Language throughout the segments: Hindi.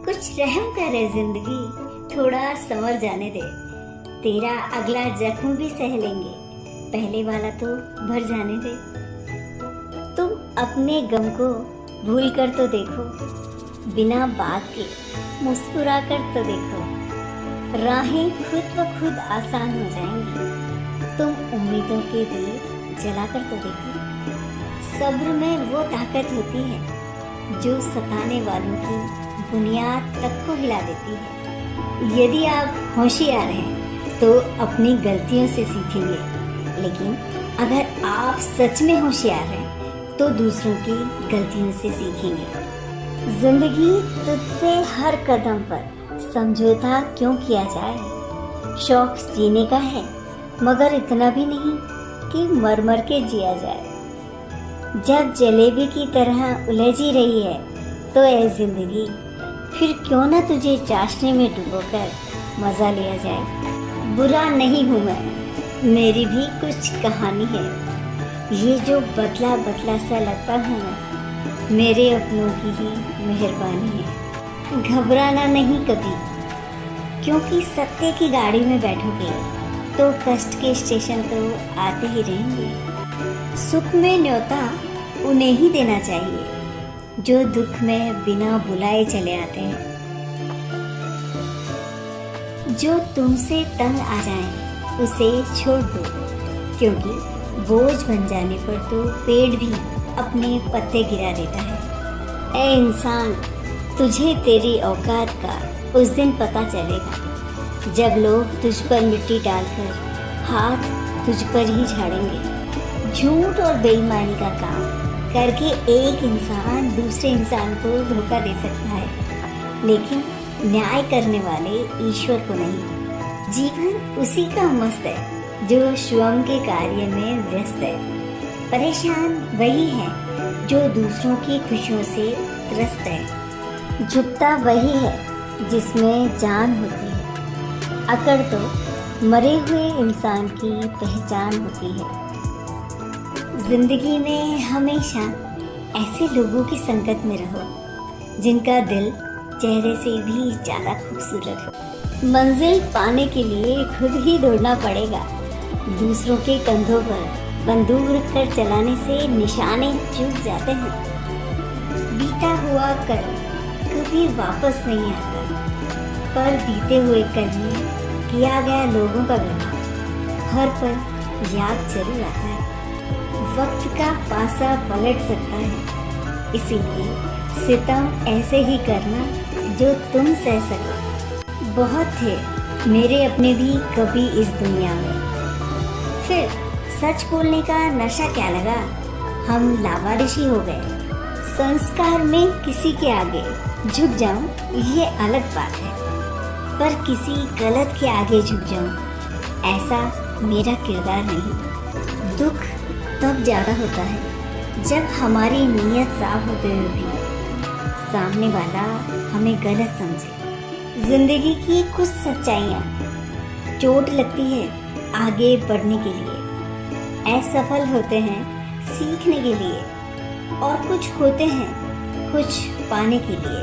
कुछ रहम करे जिंदगी, थोड़ा संवर जाने दे। तेरा अगला जख्म भी सह लेंगे, पहले वाला तो भर जाने दे। तुम अपने गम को भूल कर तो देखो, बिना बात के मुस्कुरा कर तो देखो। राहें खुद ब खुद आसान हो जाएंगी, तुम उम्मीदों के दिए जला कर तो देखो। सब्र में वो ताकत होती है जो सताने वालों की बुनियाद तक को हिला देती है। यदि आप होशियार हैं तो अपनी गलतियों से सीखेंगे, लेकिन अगर आप सच में होशियार हैं तो दूसरों की गलतियों से सीखेंगे। जिंदगी तुझसे हर कदम पर समझौता क्यों किया जाए। शौक जीने का है, मगर इतना भी नहीं कि मर मर के जिया जाए। जब जलेबी की तरह उलझी रही है तो ऐ जिंदगी, फिर क्यों ना तुझे चाशनी में डुबोकर मजा लिया जाए। बुरा नहीं हूँ मैं, मेरी भी कुछ कहानी है। ये जो बदला बदला सा लगता हूँ मैं, मेरे अपनों की ही मेहरबानी है। घबराना नहीं कभी, क्योंकि सत्य की गाड़ी में बैठोगे तो कष्ट के स्टेशन तो आते ही रहेंगे। सुख में न्योता उन्हें ही देना चाहिए जो दुख में बिना बुलाए चले आते हैं। जो तुमसे तंग आ जाए उसे छोड़ दो, क्योंकि बोझ बन जाने पर तो पेड़ भी अपने पत्ते गिरा देता है। ऐ इंसान, तुझे तेरी औकात का उस दिन पता चलेगा जब लोग तुझ पर मिट्टी डालकर हाथ तुझ पर ही झाड़ेंगे। झूठ और बेईमानी का काम करके एक इंसान दूसरे इंसान को धोखा दे सकता है, लेकिन न्याय करने वाले ईश्वर को नहीं। जीवन उसी का मस्त है जो स्वयं के कार्य में व्यस्त है। परेशान वही है जो दूसरों की खुशियों से त्रस्त है। झुकता वही है जिसमें जान होती है। अकड़ तो मरे हुए इंसान की पहचान होती है। जिंदगी में हमेशा ऐसे लोगों की संगत में रहो जिनका दिल चेहरे से भी ज़्यादा खूबसूरत हो। मंजिल पाने के लिए खुद ही दौड़ना पड़ेगा। दूसरों के कंधों पर बंदूक रख कर चलाने से निशाने चूक जाते हैं। बीता हुआ कल कभी वापस नहीं आता, पर बीते हुए कल में किया गया लोगों का व्यवहार हर पल याद जरूर आता है। वक्त का पासा पलट सकता है, इसीलिए सितम ऐसे ही करना जो तुम सह सको। बहुत थे मेरे अपने भी कभी इस दुनिया में, फिर सच बोलने का नशा क्या लगा, हम लावारिशी हो गए। संस्कार में किसी के आगे झुक जाऊं ये अलग बात है, पर किसी गलत के आगे झुक जाऊं ऐसा मेरा किरदार नहीं। दुख तब ज़्यादा होता है जब हमारी नीयत साफ होते हुए भी सामने वाला हमें गलत समझे। जिंदगी की कुछ सच्चाइयाँ चोट लगती है आगे बढ़ने के लिए, असफल होते हैं सीखने के लिए, और कुछ होते हैं कुछ पाने के लिए।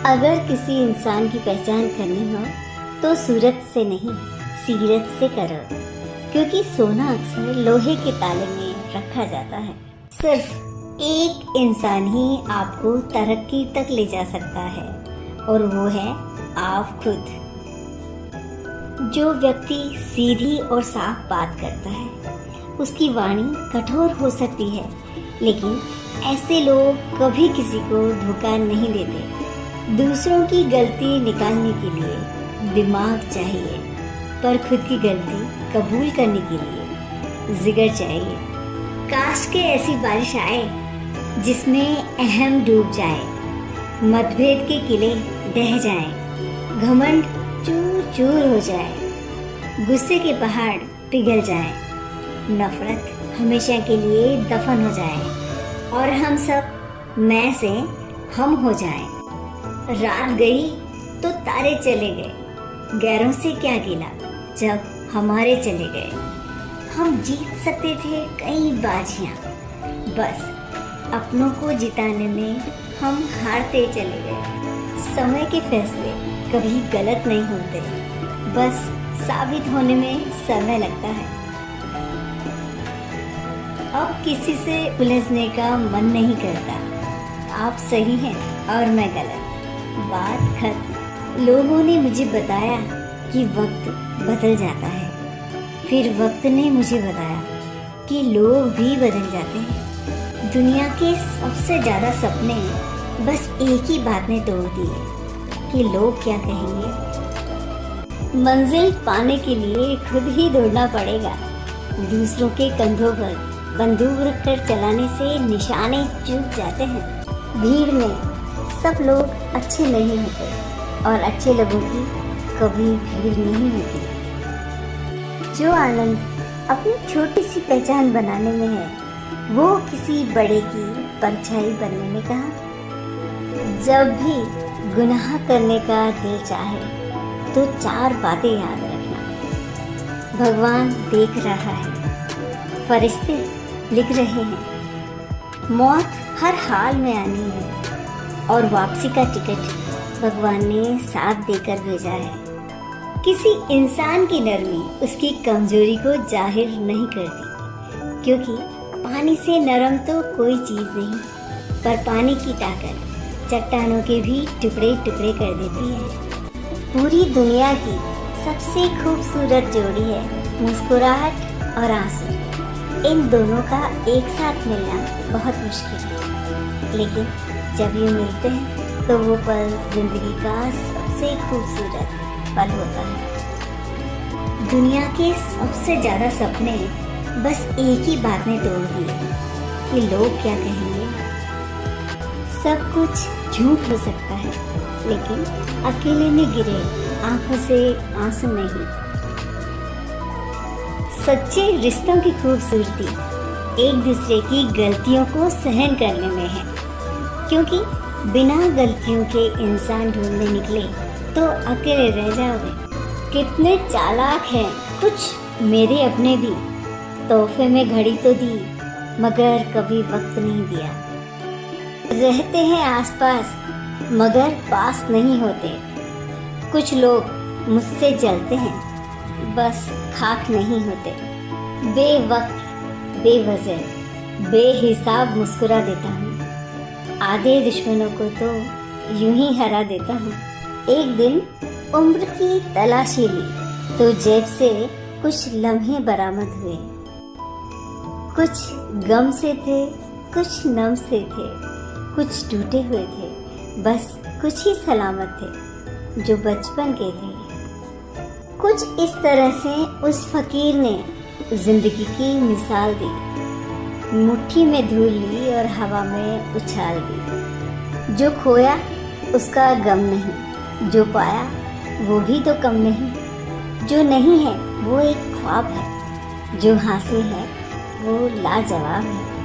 अगर किसी इंसान की पहचान करनी हो तो सूरत से नहीं, सीरत से करो, क्योंकि सोना अक्सर लोहे के ताले में रखा जाता है। सिर्फ एक इंसान ही आपको तरक्की तक ले जा सकता है, और वो है आप खुद। जो व्यक्ति सीधी और साफ बात करता है उसकी वाणी कठोर हो सकती है, लेकिन ऐसे लोग कभी किसी को धोखा नहीं देते। दूसरों की गलती निकालने के लिए दिमाग चाहिए, पर खुद की गलती कबूल करने के लिए जिगर चाहिए। काश के ऐसी बारिश आए जिसमें अहम डूब जाए, मतभेद के किले ढह जाएं, घमंड चूर चूर हो जाए, गुस्से के पहाड़ पिघल जाएं, नफरत हमेशा के लिए दफन हो जाए, और हम सब मैं से हम हो जाएं। रात गई तो तारे चले गए, गैरों से क्या गिला जब हमारे चले गए। हम जीत सकते थे कई बाजियां, बस अपनों को जिताने में हम हारते चले गए। समय के फैसले कभी गलत नहीं होते, बस साबित होने में समय लगता है। अब किसी से उलझने का मन नहीं करता। आप सही हैं और मैं गलत, बात खत्म। लोगों ने मुझे बताया कि वक्त बदल जाता है, फिर वक्त ने मुझे बताया कि लोग भी बदल जाते हैं। दुनिया के सबसे ज़्यादा सपने बस एक ही बात ने तोड़ दिए कि लोग क्या कहेंगे। मंजिल पाने के लिए खुद ही दौड़ना पड़ेगा। दूसरों के कंधों पर बंदूक रखकर चलाने से निशाने चूक जाते हैं। भीड़ में सब लोग अच्छे नहीं होते और अच्छे लोगों की कभी भीड़ नहीं होती। जो आनंद अपनी छोटी सी पहचान बनाने में है, वो किसी बड़े की परछाई बनने में कहाँ। जब भी गुनाह करने का दिल चाहे तो 4 बातें याद रखना। भगवान देख रहा है, फरिश्ते लिख रहे हैं, मौत हर हाल में आनी है और वापसी का टिकट भगवान ने साथ देकर भेजा है। किसी इंसान की नरमी उसकी कमजोरी को जाहिर नहीं करती, क्योंकि पानी से नरम तो कोई चीज़ नहीं, पर पानी की ताकत चट्टानों के भी टुकड़े टुकड़े कर देती है। पूरी दुनिया की सबसे खूबसूरत जोड़ी है मुस्कुराहट और आंसू। इन दोनों का एक साथ मिलना बहुत मुश्किल है, लेकिन जब ये मिलते हैं तो वो पल जिंदगी का सबसे खूबसूरत पल होता है। दुनिया के सबसे ज़्यादा सपने बस एक ही बात ने तोड़ दिए कि लोग क्या कहेंगे। सब कुछ झूठ हो सकता है, लेकिन अकेले में गिरे आंखों से आंसू नहीं। सच्चे रिश्तों की खूबसूरती एक दूसरे की गलतियों को सहन करने में है, क्योंकि बिना गलतियों के इंसान ढूंढने निकले तो अकेले रह जाओगे। कितने चालाक हैं कुछ मेरे अपने भी, तोहफे में घड़ी तो दी मगर कभी वक्त नहीं दिया। रहते हैं आसपास मगर पास नहीं होते। कुछ लोग मुझसे जलते हैं, बस खाक नहीं होते। बेवक्त, बेवजह, बेहिसाब मुस्कुरा देता हूँ। आधे दुश्मनों को तो यूं ही हरा देता हूँ। एक दिन उम्र की तलाशी ली तो जेब से कुछ लम्हे बरामद हुए। कुछ गम से थे, कुछ नम से थे, कुछ टूटे हुए थे, बस कुछ ही सलामत थे जो बचपन के थे। कुछ इस तरह से उस फकीर ने जिंदगी की मिसाल दी। मुट्ठी में धूल ली और हवा में उछाल दी। जो खोया उसका गम नहीं, जो पाया वो भी तो कम नहीं। जो नहीं है वो एक ख्वाब है, जो हासिल है वो लाजवाब है।